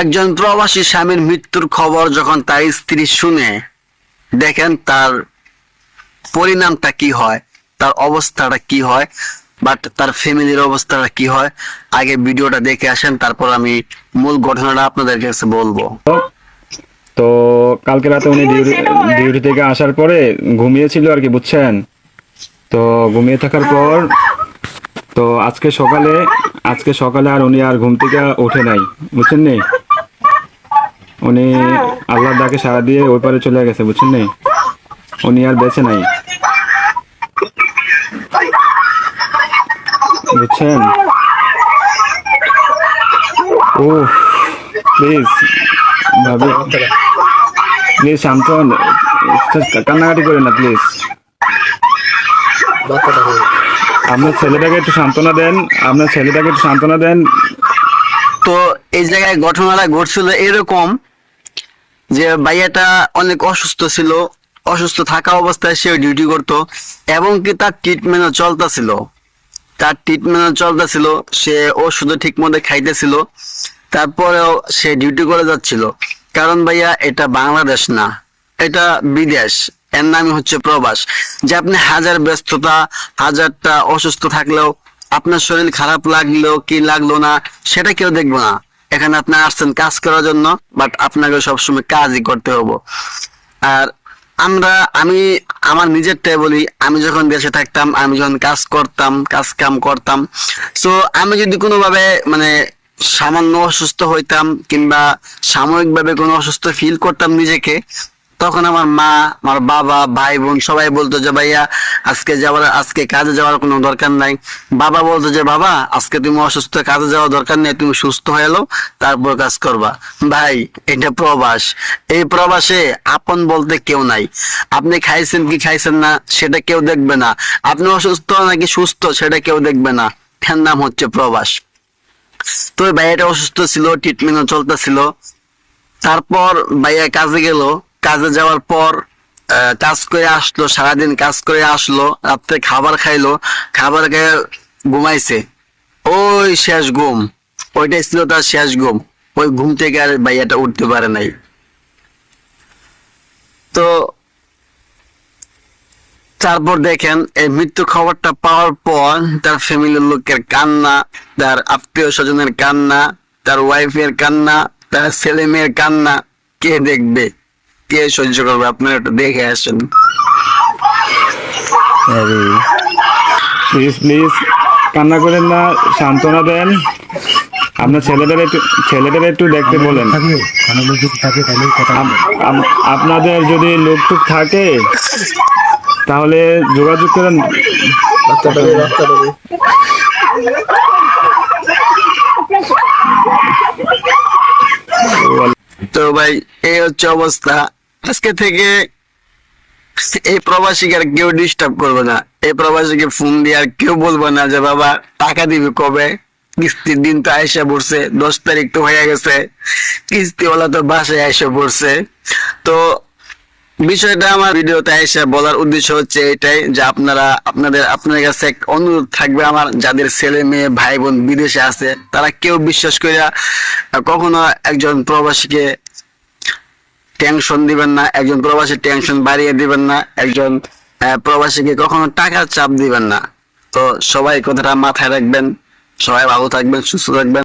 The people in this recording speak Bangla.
একজন প্রবাসী স্বামীর মৃত্যুর খবর যখন তার স্ত্রী শুনে, দেখেন তার পরিণামটা কি হয়, তার অবস্থাটা কি হয়, বাট তার ফ্যামিলির অবস্থাটা কি হয়। আগে ভিডিওটা দেখে আসেন, তারপর আমি মূল ঘটনাটা আপনাদের কাছে বলবো। তো কালকে রাতে উনি ডিউটি থেকে আসার পরে ঘুমিয়েছিল আর কি, বুঝছেন? তো ঘুমিয়ে থাকার পর তো আজকে সকালে আর উনি আর ঘুম থেকে ওঠে নাই, বুঝছেন নি? উনি আল্লাহর ডাকে সাড়া দিয়ে ওই পারে চলে গেছে, বুঝছেন নি? উনি আর বেঁচে নাই, বুঝছেন? ও প্লিজ ভাবি, প্লিজ শান্ত হন, কান্নাকাটি করেন না প্লিজ। আপনার ছেলেটাকে একটু সান্ত্বনা দেন। তো এই জায়গায় ঘটনাটা ঘটছিল এরকম যে ভাইয়াটা অনেক অসুস্থ ছিল। অসুস্থ থাকা অবস্থায় সে ডিউটি করতো এবং কি তার ট্রিটমেন্টও চলতেছিল। সে ওষুধও ঠিক মতো খাইতেছিল, তারপরেও সে ডিউটি করে যাচ্ছিল। কারণ ভাইয়া এটা বাংলাদেশ না, এটা বিদেশ, এর নামই হচ্ছে প্রবাস। যে আপনি হাজার ব্যস্ততা, হাজারটা অসুস্থ থাকলেও আপনার শরীর খারাপ লাগলেও কি লাগলো না সেটা কেউ দেখবো না। এখানে আপনি আসছেন কাজ করার জন্য, বাট আপনাকে সবসময় কাজই করতে হবে। আর আমি আমার নিজেরটাই বলি, আমি যখন দেশে থাকতাম, আমি যখন কাজ কাম করতাম, সো আমি যদি কোনোভাবে মানে সামান্য অসুস্থ হইতাম কিংবা সাময়িকভাবে কোনো অসুস্থ ফিল করতাম নিজেকে, তখন আমার মা, আমার বাবা, ভাই বোন সবাই বলতো যে ভাইয়া আজকে কাজে যাওয়ার কোনো দরকার নাই। বাবা বলতো যে বাবা আজকে তুমি অসুস্থ, কাজে যাওয়ার দরকার নেই, তুমি সুস্থ হয়ে এলো তারপর কাজ করবা। ভাই এটা প্রবাস, এই প্রবাসে আপন বলতে কেউ নাই। আপনি খাইছেন কি খাইছেন না সেটা কেউ দেখবে না, আপনি অসুস্থ নাকি সুস্থ সেটা কেউ দেখবে না। এর নাম হচ্ছে প্রবাস। তো ভাইয়াটা অসুস্থ ছিল, ট্রিটমেন্টও চলতেছিল। তারপর ভাইয়া কাজে গেল, কাজে যাওয়ার পর কাজ করে আসলো, সারাদিন কাজ করে আসলো, রাত্রে খাবার খাইলো, খাবার খেয়ে ঘুমাইছে। ওই শেষ ঘুম, ওইটাই ছিল তার শেষ ঘুম। ওই ঘুম থেকে আর ভাইয়াটা উঠতে পারে নাই। তো তারপর দেখেন এই মৃত্যু খবরটা পাওয়ার পর তার ফ্যামিলির লোকের কান্না, তার আত্মীয় স্বজনের কান্না, তার ওয়াইফের কান্না, তার ছেলে মেয়ের কান্না, কে দেখবে, কে সহ্য করবে? আপনারা একটু দেখে আসেন। প্লিজ কান্না করেন না, সান্ত্বনা দেন। আপনার ছেলেদের একটু দেখতে বলেন। আপনাদের যদি লোকটুক থাকে তাহলে যোগাযোগ করেন। তো ভাই এই হচ্ছে অবস্থা। আজকে থেকে এই প্রবাসীকে আর কেউ ডিস্টার্ব করবে না, এই প্রবাসীকে ফোন দিয়ে আর কেউ বলবো না যে বাবা টাকা দিবি কবে, কিস্তির দিন তো আইসা পড়ছে, 10 তারিখ তো হয়ে গেছে, কিস্তিওয়ালা তো বাসায় আইসা পড়ছে। তো বিষয়টা আমার ভিডিওতে এসে বলার উদ্দেশ্য হচ্ছে এটাই যে আপনাদের কাছে এক অনুরোধ থাকবে আমার, যাদের ছেলে মেয়ে ভাই বোন বিদেশে আছে, তারা কেউ বিশ্বাস করিয়া কখনো একজন প্রবাসীকে টেনশন দিবেন না, একজন প্রবাসী টেনশন বাড়িয়ে দিবেন না, একজন প্রবাসীকে কখনো টাকার চাপ দিবেন না। তো সবাই কথাটা মাথায় রাখবেন। সবাই ভালো থাকবেন, সুস্থ থাকবেন।